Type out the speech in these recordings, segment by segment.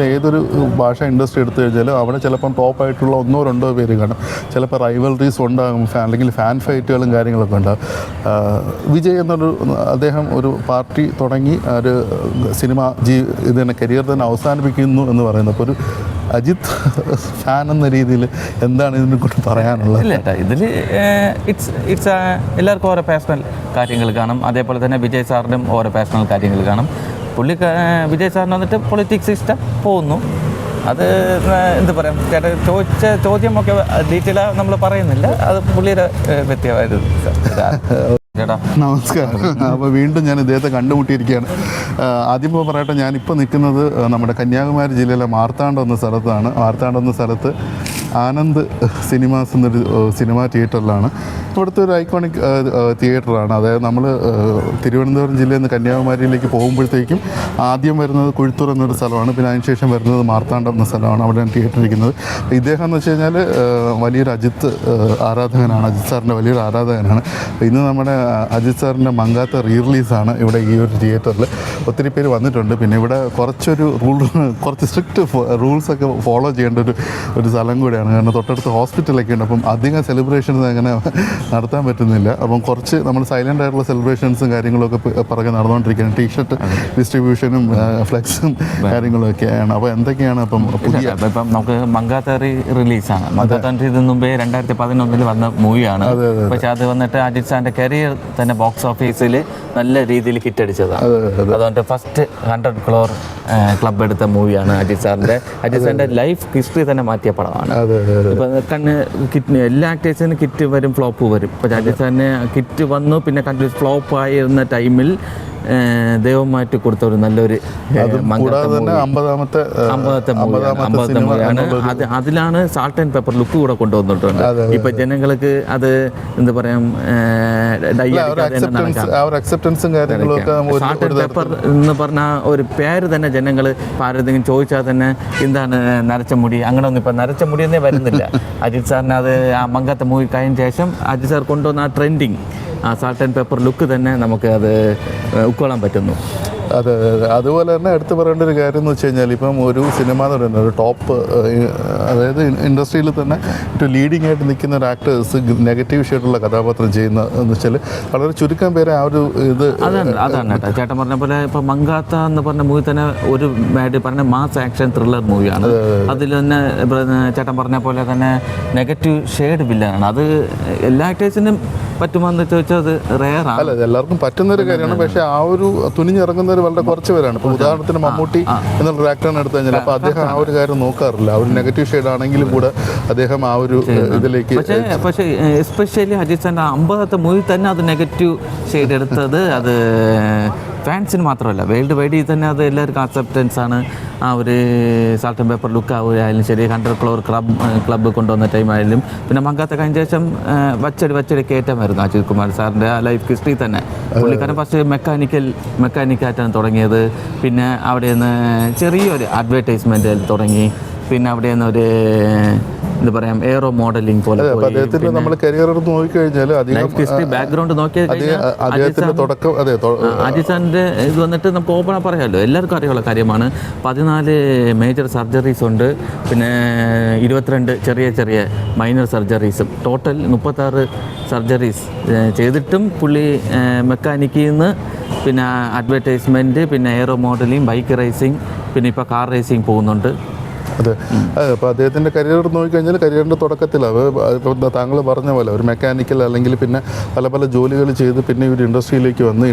ഏതൊരു ഭാഷ ഇൻഡസ്ട്രി എടുത്തു കഴിഞ്ഞാലും അവിടെ ചിലപ്പം ടോപ്പായിട്ടുള്ള 1-2 പേര് കാണും. ചിലപ്പോൾ റൈവൽറീസ് ഉണ്ടാകും, അല്ലെങ്കിൽ ഫാൻ ഫൈറ്റുകളും കാര്യങ്ങളൊക്കെ ഉണ്ടാകും. വിജയ് എന്നൊരു അദ്ദേഹം ഒരു പാർട്ടി തുടങ്ങി ഒരു സിനിമ ഇത് തന്നെ കരിയർ തന്നെ അവസാനിപ്പിക്കുന്നു എന്ന് പറയുന്നത്. അപ്പോൾ ഒരു അജിത് ഫാൻ എന്ന രീതിയിൽ എന്താണ് ഇതിനെ കുറിച്ച് പറയാനുള്ളത്? ഇല്ല ഏട്ടാ, ഇതിൽ ഇറ്റ്സ് എല്ലാവർക്കും ഓരോ പേഴ്സണൽ കാര്യങ്ങൾ കാണും. അതേപോലെ തന്നെ വിജയ് സാറിനും ഓരോ പേഴ്സണൽ കാര്യങ്ങൾ കാണും. വിജയ് സാറിന് വന്നിട്ട് പൊളിറ്റിക്സ് ഇഷ്ടം പോകുന്നു. അത് എന്താ പറയുക, ചേട്ടാ ചോദിച്ച ചോദ്യമൊക്കെ ഡീറ്റെയിൽ നമ്മൾ പറയുന്നില്ല, അത് പുള്ളിയുടെ വ്യക്തിയായിരുന്നു ചേട്ടാ. നമസ്കാരം. അപ്പോൾ വീണ്ടും ഞാൻ ഇദ്ദേഹത്തെ കണ്ടുമുട്ടിയിരിക്കുകയാണ്. ആദ്യം പറയട്ടെ, ഞാനിപ്പോൾ നിൽക്കുന്നത് നമ്മുടെ കന്യാകുമാരി ജില്ലയിലെ മാർത്താണ്ഡം എന്ന സ്ഥലത്താണ്. മാർത്താണ്ഡം എന്ന സ്ഥലത്ത് ആനന്ദ് സിനിമാസ് എന്നൊരു സിനിമാ തിയേറ്ററിലാണ്. ഇവിടുത്തെ ഒരു ഐക്കോണിക് തിയേറ്ററാണ്. അതായത് നമ്മൾ തിരുവനന്തപുരം ജില്ലയിൽ നിന്ന് കന്യാകുമാരിയിലേക്ക് പോകുമ്പോഴത്തേക്കും ആദ്യം വരുന്നത് കുഴിത്തൂർ എന്നൊരു സ്ഥലമാണ്, പിന്നെ അതിനുശേഷം വരുന്നത് മാർത്താണ്ഡം എന്ന സ്ഥലമാണ്. അവിടെയാണ് തിയേറ്റർ ഇരിക്കുന്നത്. ഇദ്ദേഹം എന്ന് വെച്ച് കഴിഞ്ഞാൽ വലിയൊരു അജിത് ആരാധകനാണ്, അജിത് സാറിൻ്റെ വലിയൊരു ആരാധകനാണ്. ഇന്ന് നമ്മുടെ അജിത് സാറിൻ്റെ മങ്കാത്ത റിലീസാണ് ഇവിടെ ഈ ഒരു തിയേറ്ററിൽ. ഒത്തിരി പേര് വന്നിട്ടുണ്ട്. പിന്നെ ഇവിടെ കുറച്ച് സ്ട്രിക്റ്റ് റൂൾസൊക്കെ ഫോളോ ചെയ്യേണ്ട ഒരു സ്ഥലം കൂടിയാണ്. കാരണം തൊട്ടടുത്ത് ഹോസ്പിറ്റലൊക്കെ ഉണ്ട്. അപ്പം അധികം സെലിബ്രേഷൻസ് അങ്ങനെ നടത്താൻ പറ്റുന്നില്ല. അപ്പം കുറച്ച് നമ്മൾ സൈലൻ്റ് ആയിട്ടുള്ള സെലിബ്രേഷൻസും കാര്യങ്ങളൊക്കെ പുറകെ നടന്നുകൊണ്ടിരിക്കുകയാണ്. ടീഷർട്ട് ഡിസ്ട്രിബ്യൂഷനും ഫ്ലെക്സും കാര്യങ്ങളൊക്കെയാണ്. അപ്പോൾ എന്തൊക്കെയാണ് ഇപ്പം നമുക്ക് മങ്കാത്ത റിലീസാണ്. മങ്കാത്ത ഇതിന് മുമ്പേ 2011 വന്ന മൂവിയാണ്. പക്ഷെ അത് വന്നിട്ട് അജിത് സാറിൻ്റെ കരിയർ തന്നെ ബോക്സ് ഓഫീസിൽ നല്ല രീതിയിൽ ഹിറ്റടിച്ചതാണ്. അതുകൊണ്ട് ഫസ്റ്റ് 100 crore ക്ലബ് എടുത്ത മൂവിയാണ് അജിത് സാറിൻ്റെ ലൈഫ് ഹിസ്റ്ററി തന്നെ മാറ്റിയ പടമാണ്. ഇപ്പം എല്ലാ ആക്ടേഴ്സിനും കിറ്റ് വരും, ഫ്ലോപ്പ് വരും. ഇപ്പം അജിത് സാറിന് കിറ്റ് വന്നു, പിന്നെ കണ്ടിന്യൂസ് ഫ്ലോപ്പ് ആയിരുന്ന ടൈമിൽ ദൈവമായിട്ട് കൊടുത്ത ഒരു നല്ലൊരു മൂവിയാണ്. അതിലാണ് സാൾട്ട് ആൻഡ് പെപ്പർ ലുക്ക് കൂടെ കൊണ്ടുവന്നിട്ടുണ്ട്. ഇപ്പൊ ജനങ്ങൾക്ക് അത് എന്താ പറയാ, സാൾട്ട് ആൻഡ് പെപ്പർ എന്ന് പറഞ്ഞ ഒരു പേര് തന്നെ ജനങ്ങൾ ആരെന്തെങ്കിലും ചോദിച്ചാൽ തന്നെ എന്താണ് നരച്ച മുടി, അങ്ങനെ ഒന്നും ഇപ്പൊ നരച്ച മുടിയെന്നേ വരുന്നില്ല. അജിത് സാറിന് അത് ആ മങ്കാത്ത മൂവി കഴിഞ്ഞ ശേഷം അജിത് സാർ കൊണ്ടുവന്ന ആ ട്രെൻഡിങ്, ആ സാൾട്ട് ആൻഡ് പെപ്പർ ലുക്ക് തന്നെ നമുക്ക് അത് ഉൾക്കൊള്ളാൻ പറ്റുന്നു. അതെ. അതുപോലെ തന്നെ എടുത്തു പറയേണ്ട ഒരു കാര്യം എന്ന് വെച്ച് കഴിഞ്ഞാൽ, ഇപ്പം ഒരു സിനിമ എന്ന് പറയുന്നത് ഒരു ടോപ്പ്, അതായത് ഇൻഡസ്ട്രിയിൽ തന്നെ ഏറ്റവും ലീഡിങ് ആയിട്ട് നിൽക്കുന്ന ഒരു ആക്ടേഴ്സ് നെഗറ്റീവ് ഷെയ്ഡുള്ള കഥാപാത്രം ചെയ്യുന്ന എന്ന് വെച്ചാൽ വളരെ ചുരുക്കം പേരെ ആ ഒരു ഇത് അതാണ് കേട്ടോ. ചേട്ടൻ പറഞ്ഞ പോലെ ഇപ്പം മങ്കാത്ത എന്ന് പറഞ്ഞ മൂവി തന്നെ ഒരു പറഞ്ഞ മാസ് ആക്ഷൻ ത്രില്ലർ മൂവിയാണ്. അതിൽ തന്നെ ചേട്ടൻ പറഞ്ഞ പോലെ തന്നെ നെഗറ്റീവ് ഷെയ്ഡ് വില്ലനാണ്. അത് എല്ലാ ആക്ടേഴ്സിനും പറ്റുമെന്ന് ചോദിച്ചാൽ അത് റെയറാണ്. അല്ല, എല്ലാവർക്കും പറ്റുന്നൊരു കാര്യമാണ്. പക്ഷേ ആ ഒരു തുനിഞ്ഞിറങ്ങുന്നവർ വളരെ കുറച്ച് പേരാണ്. ഇപ്പോൾ ഉദാഹരണത്തിന് മമ്മൂട്ടി എന്നുള്ള ആക്ടറിനെ എടുത്തു കഴിഞ്ഞാൽ അപ്പോൾ അദ്ദേഹം ആ ഒരു കാര്യം നോക്കാറില്ല. ആ ഒരു നെഗറ്റീവ് ഷെയ്ഡ് ആണെങ്കിലും കൂടെ അദ്ദേഹം ആ ഒരു ഇതിലേക്ക്. പക്ഷേ എസ്പെഷ്യലി അജിത് സാറിൻ്റെ 50ാമത്തെ മൂവി തന്നെ അത് നെഗറ്റീവ് ഷെയ്ഡ് എടുത്തത് അത് ഫാൻസിന് മാത്രമല്ല, വേൾഡ് വൈഡിൽ തന്നെ അത് എല്ലാവർക്കും അക്സെപ്റ്റൻസ് ആണ്. ആ ഒരു സാൾട്ട് ആൻഡ് പെപ്പർ ലുക്ക് ആവുകയായാലും ശരി, 100 crore ക്ലബ്ബ് കൊണ്ടുവന്ന ടൈം ആയാലും, പിന്നെ മങ്കാത്ത കഴിഞ്ഞ ശേഷം വച്ചടി കയറ്റമായിരുന്നു അജിത് കുമാർ സാറിൻ്റെ ആ ലൈഫ് ഹിസ്റ്ററി തന്നെ. പുള്ളിക്കാരൻ ഫസ്റ്റ് മെക്കാനിക്കായിട്ടാണ് തുടങ്ങിയത്. പിന്നെ അവിടെ നിന്ന് ചെറിയൊരു അഡ്വർടൈസ്മെൻറ്റ് തുടങ്ങി. പിന്നെ അവിടെ നിന്ന് ഒരു എന്താ പറയാം, എയറോ മോഡലിംഗ് പോലെ അദ്ദേഹത്തിന്റെ നമ്മൾ കരിയർ നോക്കിക്കഴിഞ്ഞാൽ ബാക്ക്ഗ്രൗണ്ട് നോക്കിയാൽ അജിത് സാറിൻ്റെ ഇത് വന്നിട്ട് നമുക്ക് ഓപ്പണാ പറയാമല്ലോ, എല്ലാവർക്കും അറിയാനുള്ള കാര്യമാണ്. 14 മേജർ സർജറീസ് ഉണ്ട്, പിന്നെ 22 ചെറിയ മൈനർ സർജറീസും, ടോട്ടൽ 36 സർജറീസ് ചെയ്തിട്ടും പുള്ളി മെക്കാനിക്കിൽ നിന്ന് പിന്നെ അഡ്വർടൈസ്മെൻറ്റ്, പിന്നെ എയറോ മോഡലിംഗ്, ബൈക്ക് റേസിംഗ്, പിന്നെ ഇപ്പോൾ കാർ റേസിംഗ് പോകുന്നുണ്ട്. അതെ. അപ്പോൾ അദ്ദേഹത്തിൻ്റെ കരിയർ നോക്കിക്കഴിഞ്ഞാൽ കരിയറിൻ്റെ തുടക്കത്തിലാണ് ഇപ്പോൾ താങ്കൾ പറഞ്ഞ പോലെ ഒരു മെക്കാനിക്കൽ അല്ലെങ്കിൽ പിന്നെ പല ജോലികൾ ചെയ്ത് പിന്നെ ഒരു ഇൻഡസ്ട്രിയിലേക്ക് വന്ന്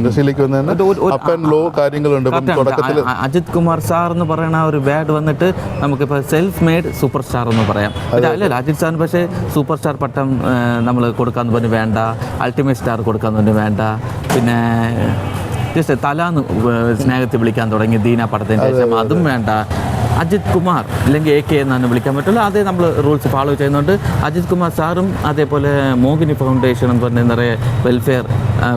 തന്നെ അപ്പ് ആൻഡ് ലോ കാര്യങ്ങളുണ്ട്. തുടക്കത്തിൽ അജിത് കുമാർ സാർ എന്ന് പറയുന്ന ഒരു വേർഡ് വന്നിട്ട് നമുക്കിപ്പോൾ സെൽഫ് മെയ്ഡ് സൂപ്പർ സ്റ്റാർ എന്ന് പറയാം. അല്ലല്ല, അജിത് സാറിന് പക്ഷേ സൂപ്പർ സ്റ്റാർ പട്ടം നമ്മൾ കൊടുക്കാമെന്ന് പറഞ്ഞ് വേണ്ട, അൾട്ടിമേറ്റ് സ്റ്റാർ കൊടുക്കാമെന്ന് പറഞ്ഞ് വേണ്ട, പിന്നെ ജസ്റ്റ് തലാന്ന് സ്നേഹത്തിൽ വിളിക്കാൻ തുടങ്ങി ദീന പടത്തിന് ശേഷം അതും വേണ്ട. അജിത് കുമാർ അല്ലെങ്കിൽ AK എന്നാണ് വിളിക്കാൻ പറ്റുള്ളൂ. അതേ നമ്മൾ റൂൾസ് ഫോളോ ചെയ്യുന്നുണ്ട്. അജിത് കുമാർ സാറും അതേപോലെ മോഹിനി ഫൗണ്ടേഷൻ എന്ന് പറഞ്ഞ നിറയെ വെൽഫെയർ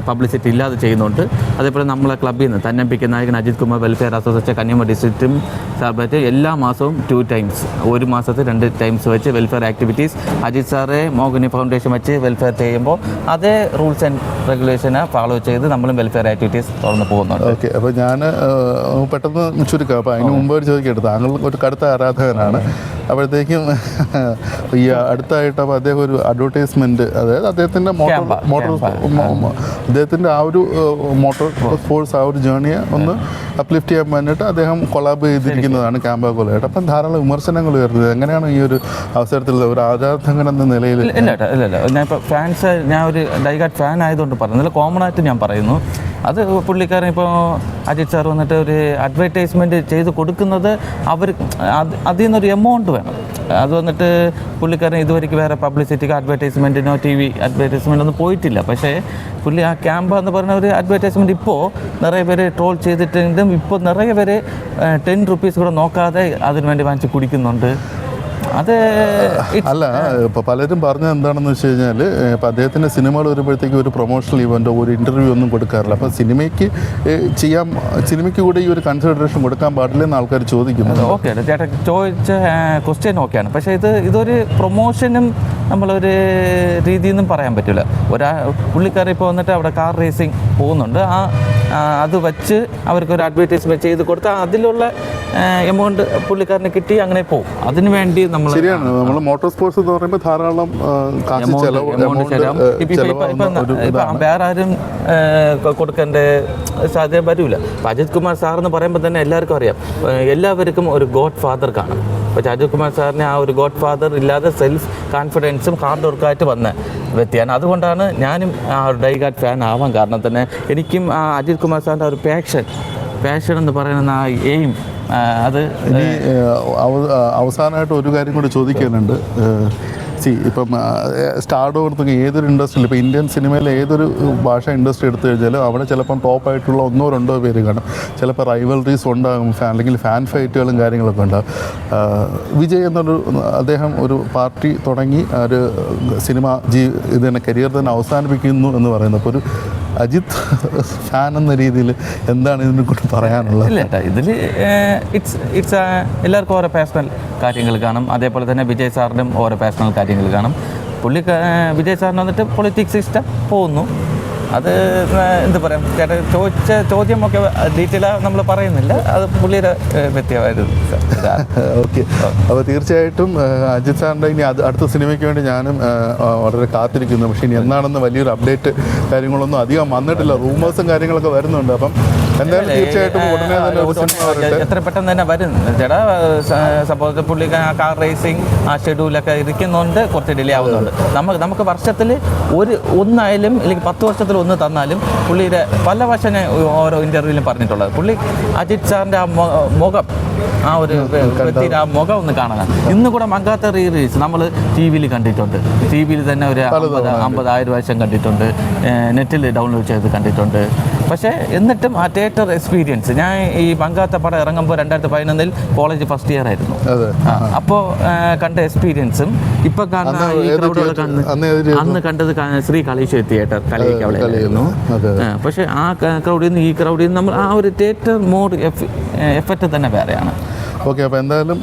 പബ്ലിസിറ്റി ഇല്ലാതെ ചെയ്യുന്നുണ്ട്. അതേപോലെ നമ്മളെ ക്ലബ്ബിൽ നിന്ന് തന്നമ്പിക്ക നായകൻ അജിത് കുമാർ വെൽഫെയർ അസോസിയേഷൻ കന്യാകുമാരി ഡിസ്ട്രിക്റ്റും സാർബായിട്ട് എല്ലാ മാസവും 2 times, ഒരു മാസത്തിൽ 2 times വെച്ച് വെൽഫെയർ ആക്ടിവിറ്റീസ് അജിത് സാറെ മോഹിനി ഫൗണ്ടേഷൻ വെച്ച് വെൽഫെയർ ചെയ്യുമ്പോൾ അതേ റൂൾസ് ആൻഡ് റെഗുലേഷനെ ഫോളോ ചെയ്ത് നമ്മളും വെൽഫെയർ ആക്ടിവിറ്റീസ് തുറന്ന് പോകുന്നുണ്ട്. ഓക്കെ, അപ്പോൾ ഞാൻ പെട്ടെന്ന് ചുരുക്കാം. അപ്പോൾ അതിന് മുമ്പ് ഒരു ചോദിക്കട്ടെ, താങ്കൾ ഒരു കടുത്ത ആരാധകനാണ്. അപ്പോഴത്തേക്കും ഈ അടുത്തായിട്ട് അപ്പോൾ അദ്ദേഹം ഒരു അഡ്വർടൈസ്മെൻറ്റ്, അതായത് അദ്ദേഹത്തിൻ്റെ അദ്ദേഹത്തിൻ്റെ ആ ഒരു മോട്ടോർ സ്പോർട്സ് ആ ഒരു ജേണിയെ ഒന്ന് അപ്ലിഫ്റ്റ് ചെയ്യാൻ വേണ്ടിയിട്ട് അദ്ദേഹം കൊളാബ് ചെയ്തിരിക്കുന്നതാണ് ക്യാമ്പകോളായിട്ട്. അപ്പം ധാരാളം വിമർശനങ്ങൾ ഉയർന്നത്. എങ്ങനെയാണ് ഈ ഒരു അവസരത്തിൽ ഒരു ആരാധകൻ എന്ന നിലയിൽ? ഇല്ല, ഞാൻ ഇപ്പോൾ ഫാൻസ്, ഞാൻ ഒരു ഡൈഗാർഡ് ഫാൻ ആയതുകൊണ്ട് പറയുന്നില്ല, കോമൺ ആയിട്ട് ഞാൻ പറയുന്നു. അത് പുള്ളിക്കാരൻ ഇപ്പോൾ അജിത് സാർ വന്നിട്ട് ഒരു അഡ്വർടൈസ്മെൻറ്റ് ചെയ്ത് കൊടുക്കുന്നത് അവർ അതിൽ നിന്നൊരു എമൗണ്ട് വേണം. അത് വന്നിട്ട് പുള്ളിക്കാരൻ ഇതുവരെയ്ക്ക് വേറെ പബ്ലിസിറ്റിക്ക് അഡ്വർടൈസ്മെൻറ്റിനോ TV അഡ്വർടൈസ്മെൻ്റ് ഒന്നും പോയിട്ടില്ല. പക്ഷേ പുള്ളി ആ ക്യാമ്പ് എന്ന് പറയുന്ന ഒരു അഡ്വർടൈസ്മെൻറ്റ് ഇപ്പോൾ നിറയെ പേര് ട്രോൾ ചെയ്തിട്ടുണ്ടും ഇപ്പോൾ നിറയെ പേര് 10 rupees കൂടെ നോക്കാതെ അതിന് വേണ്ടി വാങ്ങിച്ച് കുടിക്കുന്നുണ്ട്. അത് അല്ല, ഇപ്പോൾ പലരും പറഞ്ഞത് എന്താണെന്ന് വെച്ച് കഴിഞ്ഞാൽ, ഇപ്പോൾ അദ്ദേഹത്തിൻ്റെ സിനിമകൾ വരുമ്പോഴത്തേക്കും ഒരു പ്രൊമോഷണൽ ഇവൻ്റോ ഒരു ഇൻ്റർവ്യൂ ഒന്നും കൊടുക്കാറില്ല. അപ്പോൾ സിനിമയ്ക്ക് കൂടെ ഈ ഒരു കൺസിഡറേഷൻ കൊടുക്കാൻ പാടില്ലെന്ന് ആൾക്കാർ ചോദിക്കുന്നത്. ഓക്കെ, ചേട്ടാ ചോദിച്ച ക്വസ്റ്റ്യൻ ഓക്കെയാണ്. പക്ഷേ ഇതൊരു പ്രൊമോഷനും നമ്മളൊരു രീതിയൊന്നും പറയാൻ പറ്റില്ല. പുള്ളിക്കാർ ഇപ്പോൾ വന്നിട്ട് അവിടെ കാർ റേസിംഗ് പോകുന്നുണ്ട്, അത് വെച്ച് അവർക്കൊരു അഡ്വർടൈസ്മെൻറ്റ് ചെയ്ത് കൊടുത്താൽ അതിലുള്ള എമൗണ്ട് പുള്ളിക്കാരന് കിട്ടി അങ്ങനെ പോകും. അതിനു വേണ്ടി നമ്മൾ ശരിയാണ്, നമ്മൾ മോട്ടോർ സ്പോർട്സ് എന്ന് പറയുമ്പോൾ ധാരാളം ഇപ്പം വേറെ ആരും കൊടുക്കേണ്ട സാധ്യത വരില്ല. അജിത് കുമാർ സാർ എന്ന് പറയുമ്പോൾ തന്നെ എല്ലാവർക്കും അറിയാം, എല്ലാവർക്കും ഒരു ഗോഡ് ഫാദർ കാണും. പക്ഷേ അജിത് കുമാർ സാറിന് ആ ഒരു ഗോഡ് ഫാദർ ഇല്ലാതെ സെൽഫ് കോൺഫിഡൻസും ഹാർഡ് വർക്കായിട്ട് വന്ന വ്യക്തിയാണ്. അതുകൊണ്ടാണ് ഞാനും ആ ഒരു ഡൈഗാർഡ് ഫാൻ ആവാൻ കാരണം തന്നെ. എനിക്കും ആ അജിത് കുമാർ സാറിൻ്റെ ഒരു പാഷൻ എന്ന് പറയുന്ന ആ എയിം, അത് ഇനി അവസാനമായിട്ട് ഒരു കാര്യം കൂടി ചോദിക്കാനുണ്ട്. ഇപ്പം സ്റ്റാർഡോർത്ത് ഏതൊരു ഇൻഡസ്ട്രിയിൽ, ഇപ്പോൾ ഇന്ത്യൻ സിനിമയിലെ ഏതൊരു ഭാഷ ഇൻഡസ്ട്രി എടുത്തു കഴിഞ്ഞാലും അവിടെ ചിലപ്പം ടോപ്പായിട്ടുള്ള 1-2 പേര് കാണും. ചിലപ്പോൾ റൈവൽറീസ് ഉണ്ടാകും, അല്ലെങ്കിൽ ഫാൻ ഫൈറ്റുകളും കാര്യങ്ങളൊക്കെ ഉണ്ടാകും. വിജയ് എന്നൊരു അദ്ദേഹം ഒരു പാർട്ടി തുടങ്ങി ഒരു സിനിമ ഇത് തന്നെ കരിയർ തന്നെ അവസാനിപ്പിക്കുന്നു എന്ന് പറയുന്നത്. അപ്പോൾ ഒരു അജിത് ഫാൻ എന്ന രീതിയിൽ എന്താണ് ഇതിനെക്കുറിച്ച് പറയാനുള്ളത്? ഇല്ല ചേട്ടാ, ഇതിൽ ഇറ്റ്സ് എല്ലാവർക്കും ഓരോ പേഴ്സണൽ കാര്യങ്ങൾ കാണും. അതേപോലെ തന്നെ വിജയ് സാറിനും ഓരോ പേഴ്സണൽ കാര്യങ്ങൾ കാണും. വിജയ് സാറിന് വന്നിട്ട് പൊളിറ്റിക്സ് ഇഷ്ടം പോകുന്നു. അത് എന്താ പറയുക, ചേട്ടാ ചോദിച്ച ചോദ്യമൊക്കെ ഡീറ്റെയിൽ നമ്മൾ പറയുന്നില്ല, അത് പുള്ളിയുടെ വ്യക്തിയായിരുന്നു. ഓക്കെ, അപ്പോൾ തീർച്ചയായിട്ടും അജിത് സാറിൻ്റെ ഇനി അടുത്ത സിനിമയ്ക്ക് വേണ്ടി ഞാനും വളരെ കാത്തിരിക്കുന്നു. പക്ഷേ ഇനി എന്നാണെന്ന് വലിയൊരു അപ്ഡേറ്റ് കാര്യങ്ങളൊന്നും അധികം വന്നിട്ടില്ല. റൂമേഴ്സും കാര്യങ്ങളൊക്കെ വരുന്നുണ്ട്. അപ്പം എന്തായാലും തീർച്ചയായിട്ടും ഉടനെ തന്നെ ഒരു സിനിമ വരട്ടെ. എത്ര പെട്ടെന്ന് തന്നെ വരും ചേട്ടാ. സപ്പോസ് പുള്ളി കാർ റേസിംഗ് ആ ഷെഡ്യൂളൊക്കെ ഇരിക്കുന്നുണ്ട്, കുറച്ച് ഡിലേ ആവുന്നുണ്ട്. നമുക്ക് വർഷത്തിൽ ഒന്നായാലും അല്ലെങ്കിൽ 10 വർഷത്തിൽ ഒന്ന് തന്നാലും പുള്ളിയുടെ പല വശനെ ഓരോ ഇൻ്റർവ്യൂവിലും പറഞ്ഞിട്ടുള്ളത്. പുള്ളി അജിത് സാറിൻ്റെ ആ മുഖം, ആ ഒരു വ്യക്തിയുടെ ആ മുഖം ഒന്ന് കാണാൻ ഇന്ന് കൂടെ മങ്ങാത്ത റീൽസ് നമ്മൾ TV കണ്ടിട്ടുണ്ട്. TV തന്നെ ഒരു 50,000 വർഷം കണ്ടിട്ടുണ്ട്, നെറ്റിൽ ഡൗൺലോഡ് ചെയ്ത് കണ്ടിട്ടുണ്ട്. പക്ഷേ എന്നിട്ടും ആ തിയേറ്റർ എക്സ്പീരിയൻസ്, ഞാൻ ഈ മങ്ങാത്ത പടം ഇറങ്ങുമ്പോൾ 2011 കോളേജ് ഫസ്റ്റ് ഇയർ ആയിരുന്നു. അപ്പോൾ കണ്ട എക്സ്പീരിയൻസും ഇപ്പം കാണുന്ന ഈ ക്രൗഡുകൾ അന്ന് കണ്ടത് ശ്രീ കളീശ്വരി തിയേറ്റർ കളിയൊക്കെ അവിടെ ആയിരുന്നു. പക്ഷേ ആ ക്രൗഡിൽ നിന്ന് ഈ ക്രൗഡിൽ നിന്ന് നമ്മൾ ആ ഒരു തിയേറ്റർ മോഡ് എഫക്റ്റ് തന്നെ വേറെയാണ്. ഓക്കെ, അപ്പോൾ എന്തായാലും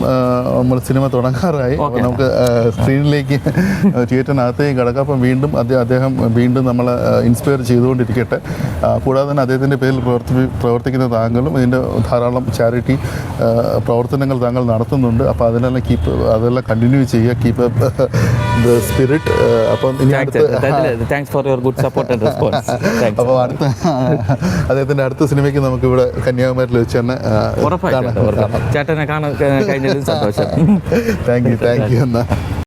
നമ്മൾ സിനിമ തുടങ്ങാറായി. അപ്പോൾ നമുക്ക് സ്ക്രീനിലേക്ക് തിയേറ്ററിനകത്തേക്ക് കിടക്കാം. അപ്പം വീണ്ടും അദ്ദേഹം വീണ്ടും നമ്മളെ ഇൻസ്പയർ ചെയ്തുകൊണ്ടിരിക്കട്ടെ. കൂടാതെ തന്നെ അദ്ദേഹത്തിൻ്റെ പേരിൽ പ്രവർത്തിക്കുന്ന താങ്കളും ഇതിൻ്റെ ധാരാളം ചാരിറ്റി പ്രവർത്തനങ്ങൾ താങ്കൾ നടത്തുന്നുണ്ട്. അപ്പോൾ അതെല്ലാം കണ്ടിന്യൂ ചെയ്യുക. Keep the spirit. അപ്പം ഇനി അപ്പോൾ അദ്ദേഹത്തിൻ്റെ അടുത്ത സിനിമയ്ക്ക് നമുക്കിവിടെ കന്യാകുമാരിയിൽ വെച്ച് തന്നെ ചേട്ടനെ കാണാൻ കഴിഞ്ഞതിൽ സന്തോഷം. താങ്ക് യു എന്നാൽ.